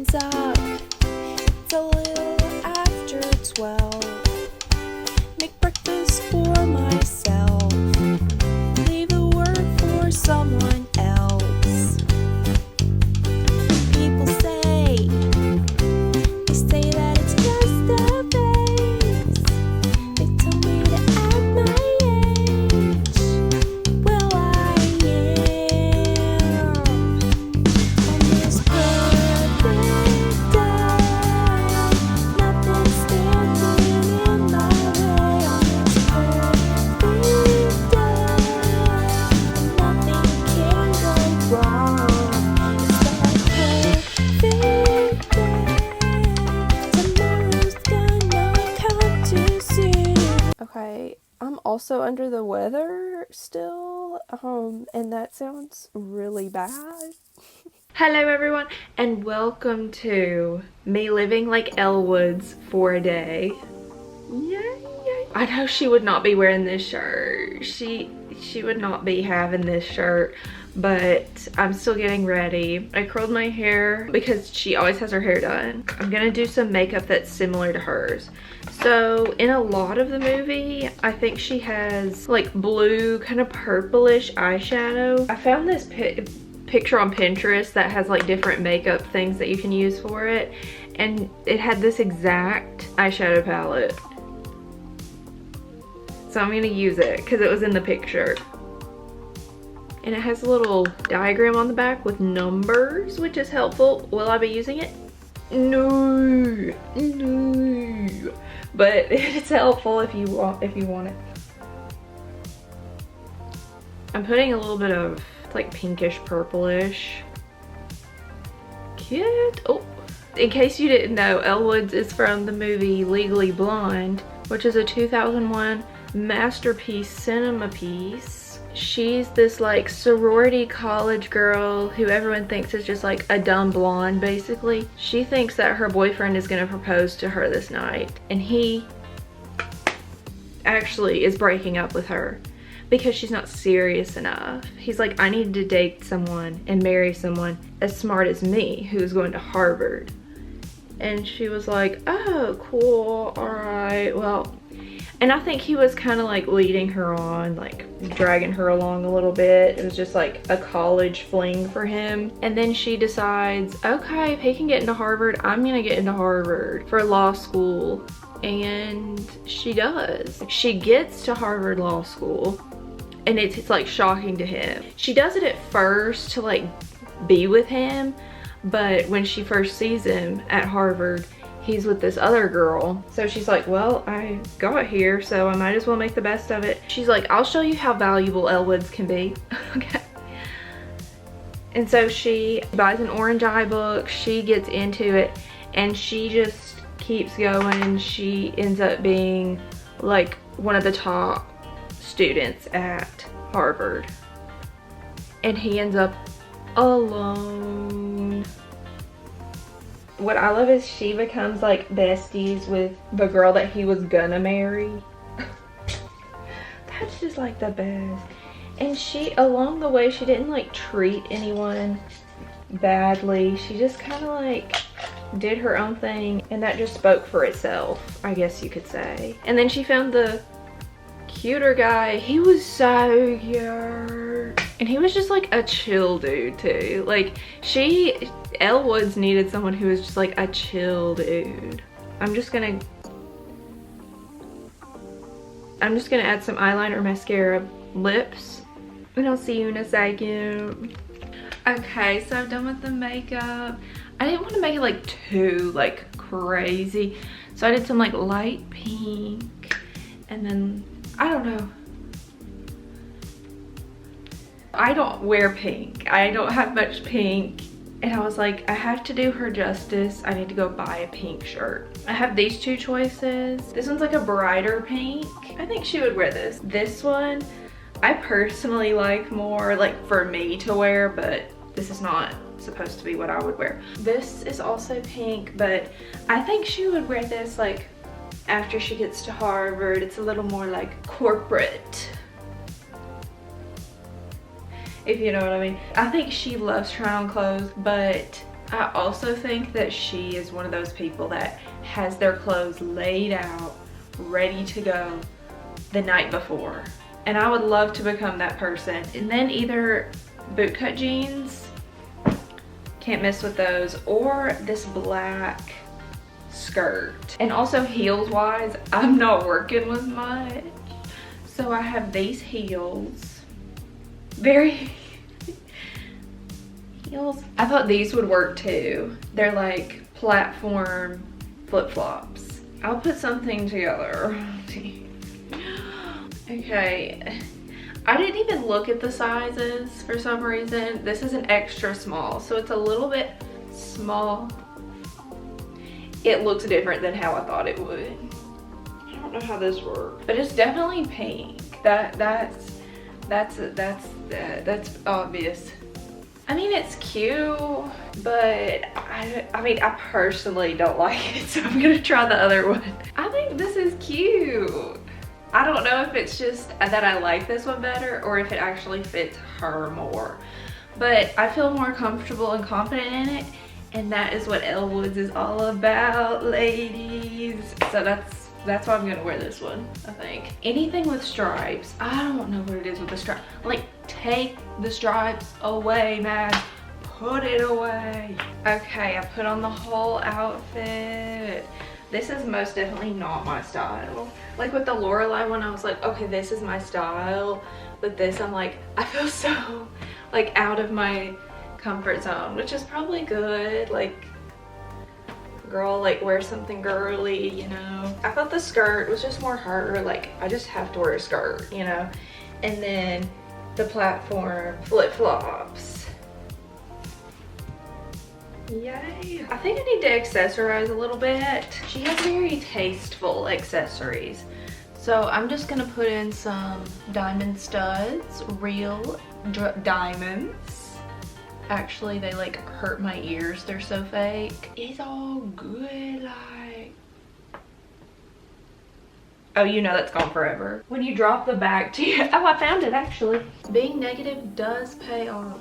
things up. It's a little after 12. Make breakfast for myself. Leave a word for someone else. People say, they say that it's just a phase. They tell me to act my age. Well, I am on this perfect day. Nothing's standing in my way on this perfect day. Nothing can go wrong. It's that perfect day. Tomorrow's gonna come too soon. Okay, I'm also under the weather still, and that sounds really bad. Hello everyone, and welcome to me living like Elle Woods for a day. Yay! I know she would not be wearing this shirt. She would not be having this shirt, but I'm still getting ready. I curled my hair because she always has her hair done. I'm gonna do some makeup that's similar to hers. So in a lot of the movie, I think she has like blue, kind of purplish eyeshadow. I found this picture on Pinterest that has like different makeup things that you can use for it, and it had this exact eyeshadow palette. So I'm gonna use it because it was in the picture. And it has a little diagram on the back with numbers, which is helpful. Will I be using it? No. But it's helpful if you want it. I'm putting a little bit of like pinkish purplish. Cute. Oh, in case you didn't know, Elle Woods is from the movie Legally Blonde, which is a 2001 masterpiece cinema piece. She's this like sorority college girl who everyone thinks is just like a dumb blonde basically. She thinks that her boyfriend is gonna propose to her this night, and he actually is breaking up with her because she's not serious enough. He's like, I need to date someone and marry someone as smart as me who's going to Harvard. And she was like, oh, cool, all right, well. And I think he was kind of like leading her on, like dragging her along a little bit. It was just like a college fling for him. And then she decides, okay, if he can get into Harvard, I'm gonna get into Harvard for law school. And she does. She gets to Harvard Law School, and it's like shocking to him. She does it at first to like be with him, but when she first sees him at Harvard, he's with this other girl. So she's like, well, I got here, so I might as well make the best of it. She's like, I'll show you how valuable Elle Woods can be. Okay. And so she buys an orange eye book, she gets into it, and she just keeps going. She ends up being like one of the top students at Harvard. And he ends up alone. What I love is she becomes like besties with the girl that he was gonna marry. That's just like the best. And she, along the way, she didn't like treat anyone badly. She just kind of like did her own thing, and that just spoke for itself, I guess you could say. And then she found the cuter guy. He was so cute. And he was just like a chill dude too. Like Elle Woods needed someone who was just like a chill dude. I'm just gonna add some eyeliner, mascara, lips, and I'll see you in a second. Okay, so I'm done with the makeup. I didn't want to make it like too like crazy, so I did some like light pink, and then I don't know. I don't wear pink. I don't have much pink. And I was like, I have to do her justice. I need to go buy a pink shirt. I have these two choices. This one's like a brighter pink. I think she would wear this. This one, I personally like more like for me to wear, but this is not supposed to be what I would wear. This is also pink, but I think she would wear this like after she gets to Harvard. It's a little more like corporate, if you know what I mean. I think she loves trying on clothes, but I also think that she is one of those people that has their clothes laid out, ready to go the night before. And I would love to become that person. And then either bootcut jeans, can't miss with those, or this black skirt. And also heels wise, I'm not working with much. So I have these heels, very heels. I thought these would work too. They're like platform flip-flops. I'll put something together. Okay, I didn't even look at the sizes for some reason. This is an extra small, so it's a little bit small. It looks different than how I thought it would. I don't know how this works, but it's definitely pink. That's obvious. I mean, it's cute, but I mean, I personally don't like it, so I'm gonna try the other one. I think this is cute. I don't know if it's just that I like this one better or if it actually fits her more. But I feel more comfortable and confident in it, and that is what Elle Woods is all about, ladies. So that's why I'm gonna wear this one, I think. Anything with stripes, I don't know what it is with the stripes. Like, take the stripes away, man. Put it away. Okay, I put on the whole outfit. This is most definitely not my style. Like with the Lorelei one, I was like, okay, this is my style. With this, I'm like, I feel so like out of my comfort zone, which is probably good. Like, girl, like wear something girly, you know. I thought the skirt was just more her, like I just have to wear a skirt, you know. And then the platform flip-flops. Yay. I think I need to accessorize a little bit. She has very tasteful accessories. So I'm just gonna put in some diamond studs, real diamonds. Actually, they like hurt my ears. They're so fake. It's all good, like. Oh, you know that's gone forever. When you drop the bag to you. Oh, I found it actually. Being negative does pay off.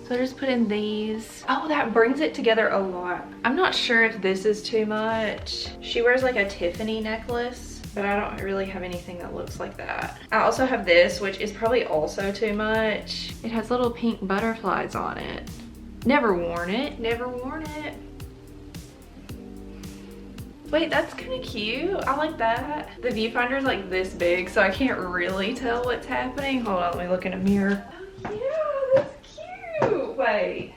So I just put in these. Oh, that brings it together a lot. I'm not sure if this is too much. She wears like a Tiffany necklace, but I don't really have anything that looks like that. I also have this, which is probably also too much. It has little pink butterflies on it. Never worn it, never worn it. Wait, that's kind of cute. I like that. The viewfinder is like this big, so I can't really tell what's happening. Hold on, let me look in a mirror. Oh yeah, that's cute. Wait.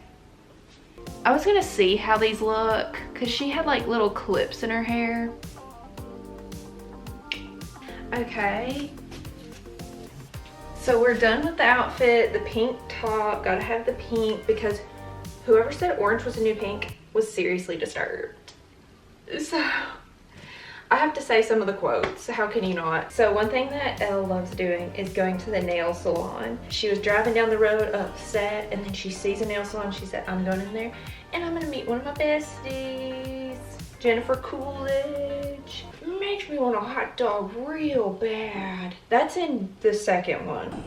I was gonna see how these look, cause she had like little clips in her hair. Okay. So we're done with the outfit. The pink top, gotta have the pink, because whoever said orange was a new pink was seriously disturbed. So I have to say some of the quotes. How can you not? So one thing that Elle loves doing is going to the nail salon. She was driving down the road upset, and then she sees a nail salon. She said, I'm going in there and I'm gonna meet one of my besties, Jennifer Coolidge. Makes me want a hot dog real bad. That's in the second one.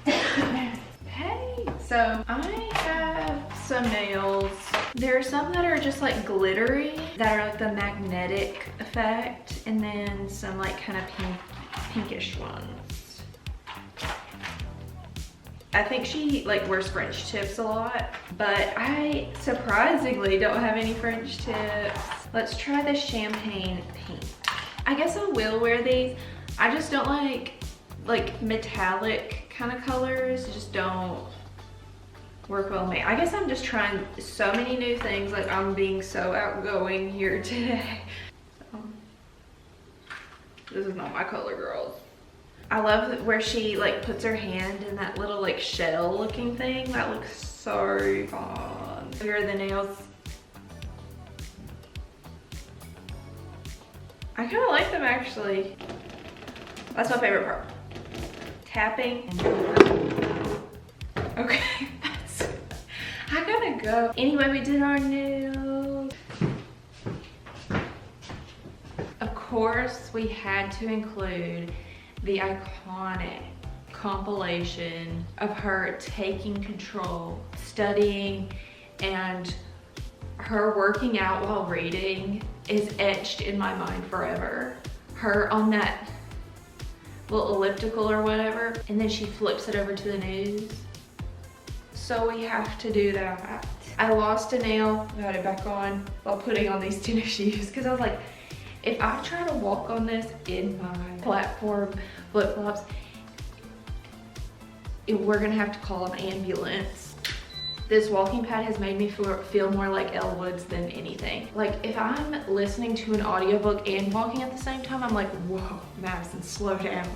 Hey, so I have some nails. There are some that are just like glittery, that are like the magnetic effect, and then some like kind of pinkish ones. I think she like wears French tips a lot, but I surprisingly don't have any French tips. Let's try the champagne pink. I guess I will wear these. I just don't like metallic kind of colors. Just don't work well with me. I guess I'm just trying so many new things. Like, I'm being so outgoing here today. So, this is not my color, girls. I love where she like puts her hand in that little like shell looking thing. That looks so fun. Here are the nails. I kind of like them actually. That's my favorite part. Tapping. Okay, I gotta go. Anyway, we did our nails. Of course, we had to include the iconic compilation of her taking control, studying, and her working out while reading is etched in my mind forever. Her on that little elliptical or whatever, and then she flips it over to the news. So we have to do that. I lost a nail, got it back on while putting on these tennis shoes, because I was like, if I try to walk on this in my platform flip-flops, we're gonna have to call an ambulance. This walking pad has made me feel more like Elle Woods than anything. Like, if I'm listening to an audiobook and walking at the same time, I'm like, whoa, Maddison, slow down.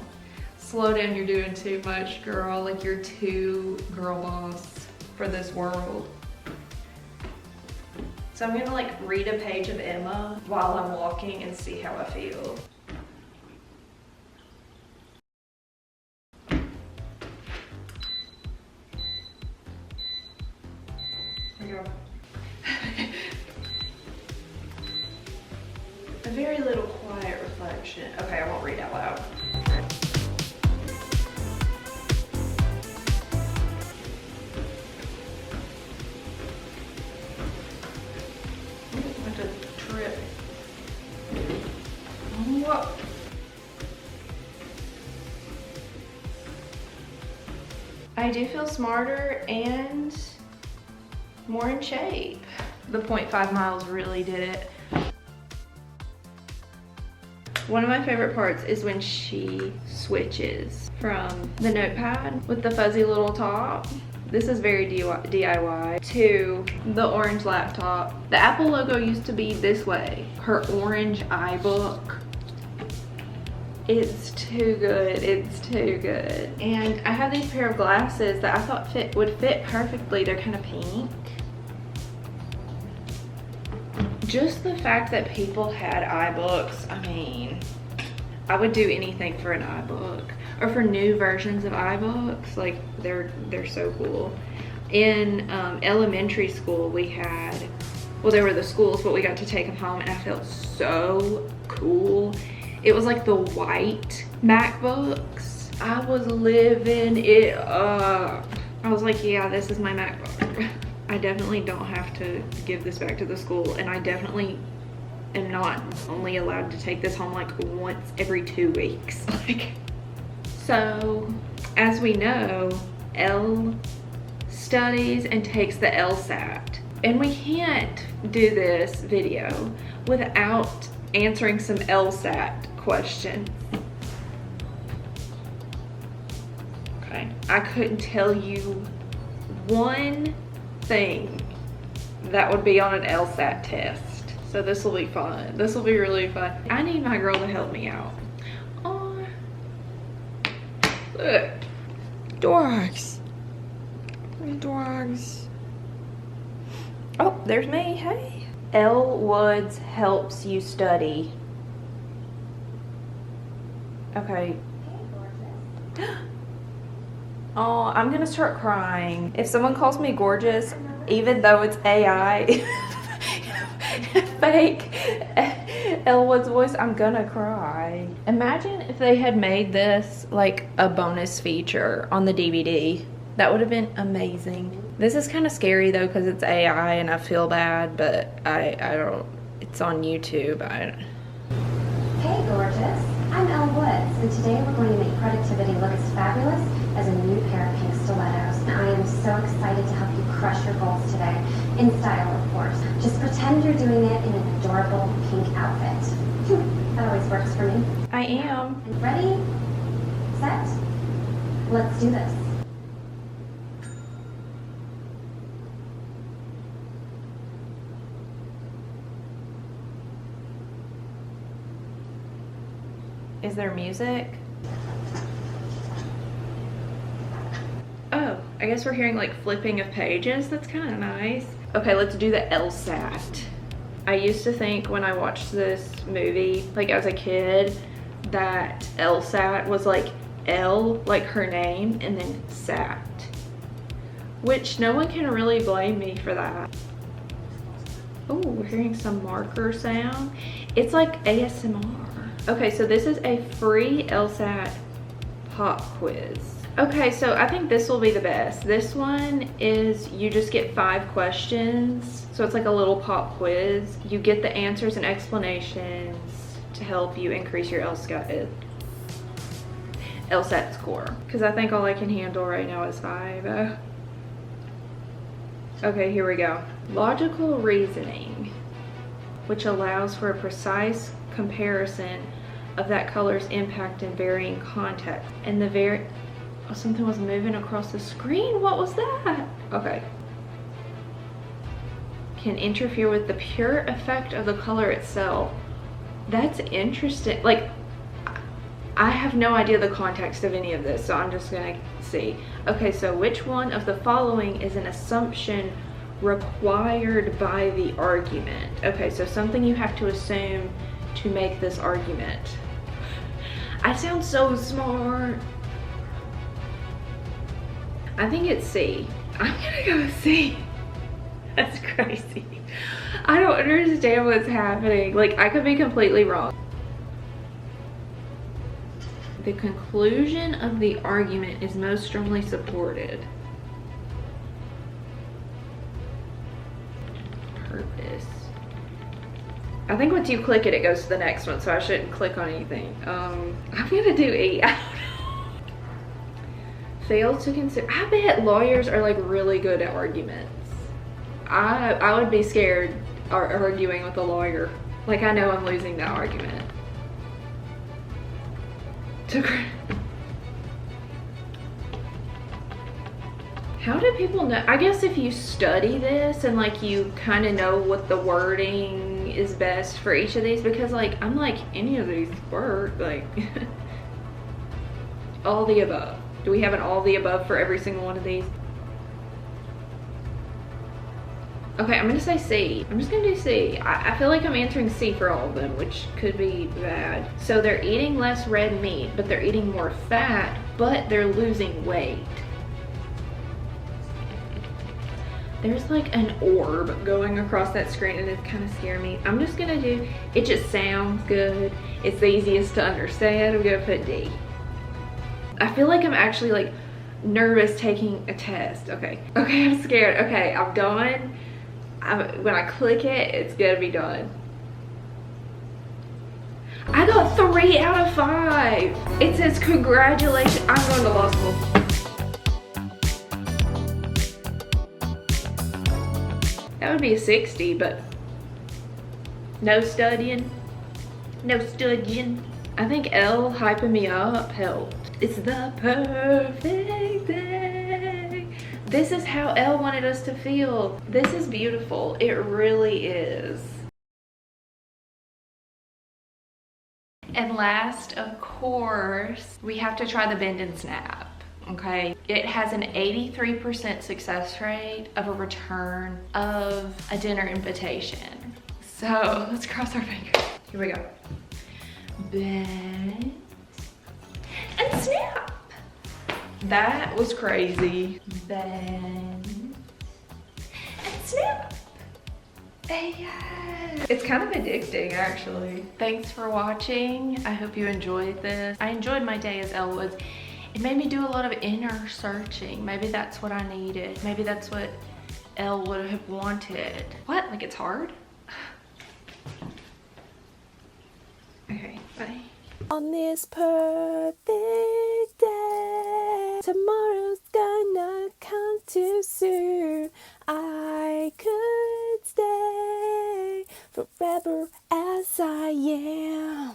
Slow down, you're doing too much, girl. Like, you're too girl boss for this world. So I'm gonna like read a page of Emma while I'm walking and see how I feel. Here you go. A very little quiet reflection. Okay, I won't read out loud. I do feel smarter and more in shape. The 0.5 miles really did it. One of my favorite parts is when she switches from the notepad with the fuzzy little top. This is very DIY, to the orange laptop. The Apple logo used to be this way. Her orange iBook. It's too good, it's too good. And I have these pair of glasses that I thought would fit perfectly. They're kind of pink. Just the fact that people had iBooks, I mean, I would do anything for an iBook. Or for new versions of iBooks, like they're so cool. In elementary school we had, well, there were the schools, but we got to take them home and I felt so cool. It was like the white MacBooks. I was living it up. I was like, yeah, this is my MacBook. I definitely don't have to give this back to the school, and I definitely am not only allowed to take this home like once every 2 weeks. Like, so as we know, Elle studies and takes the LSAT, and we can't do this video without answering some LSAT question. Okay, I couldn't tell you one thing that would be on an LSAT test. So this will be fun. This will be really fun. I need my girl to help me out. Oh, look. Dogs. Dogs. Oh, there's me. Hey. Elle Woods helps you study. Okay. Oh, I'm gonna start crying. If someone calls me gorgeous, even though it's AI, fake Elle Woods voice, I'm gonna cry. Imagine if they had made this like a bonus feature on the DVD. That would have been amazing. This is kind of scary though because it's AI and I feel bad, but I don't, it's on YouTube. Hey gorgeous, I'm Elle Woods, and today we're going to make productivity look as fabulous as a new pair of pink stilettos. And I am so excited to help you crush your goals today, in style of course. Just pretend you're doing it in an adorable pink outfit. That always works for me. I am. And ready, set, let's do this. Is there music? Oh, I guess we're hearing like flipping of pages. That's kind of nice. Okay, let's do the LSAT. I used to think when I watched this movie, like as a kid, that LSAT was like Elle, like her name, and then SAT. Which no one can really blame me for that. Oh, we're hearing some marker sound. It's like ASMR. Okay, so this is a free LSAT pop quiz. Okay, so I think this will be the best. This one is you just get 5 questions. So it's like a little pop quiz. You get the answers and explanations to help you increase your LSAT score. Because I think all I can handle right now is 5. Okay, here we go. Logical reasoning, which allows for a precise comparison of that color's impact in varying contexts. And oh, something was moving across the screen. What was that? Okay. Can interfere with the pure effect of the color itself. That's interesting. Like, I have no idea the context of any of this, so I'm just gonna see. Okay, so which one of the following is an assumption required by the argument? Okay, so something you have to assume to make this argument. I sound so smart. I think it's C. I'm gonna go with C. That's crazy. I don't understand what's happening. Like, I could be completely wrong. The conclusion of the argument is most strongly supported. Purpose. I think once you click it, it goes to the next one, so I shouldn't click on anything. I'm gonna do E. I don't know. Fails to consider. I bet lawyers are like really good at arguments. I would be scared arguing with a lawyer. Like, I know I'm losing that argument. How do people know? I guess if you study this and like you kind of know what the wording is best for each of these, because like I'm like, any of these work, like all the above. Do we have an all the above for every single one of these? Okay, I'm gonna say C. I'm just gonna do C. I feel like I'm answering C for all of them, which could be bad. So they're eating less red meat, but they're eating more fat, but they're losing weight. There's like an orb going across that screen and it's kind of scaring me. I'm just gonna do, it just sounds good. It's the easiest to understand. I'm gonna put D. I feel like I'm actually like nervous taking a test. Okay, I'm scared. Okay, I'm done. When I click it, it's gonna be done. I got 3 out of 5. It says congratulations. I'm going to law school. That would be a 60, but no studying. No studying. I think Elle hyping me up helped. It's the perfect day. This is how Elle wanted us to feel. This is beautiful. It really is. And last, of course, we have to try the bend and snap, okay? It has an 83% success rate of a return of a dinner invitation. So let's cross our fingers. Here we go. Bend and snap. That was crazy. Bend and snap. Yes. It's kind of addicting, actually. Thanks for watching. I hope you enjoyed this. I enjoyed my day as Elle Woods. It made me do a lot of inner searching. Maybe that's what I needed. Maybe that's what Elle would have wanted. What? Like it's hard? Okay, bye. On this perfect day, tomorrow's gonna come too soon. I could stay forever as I am.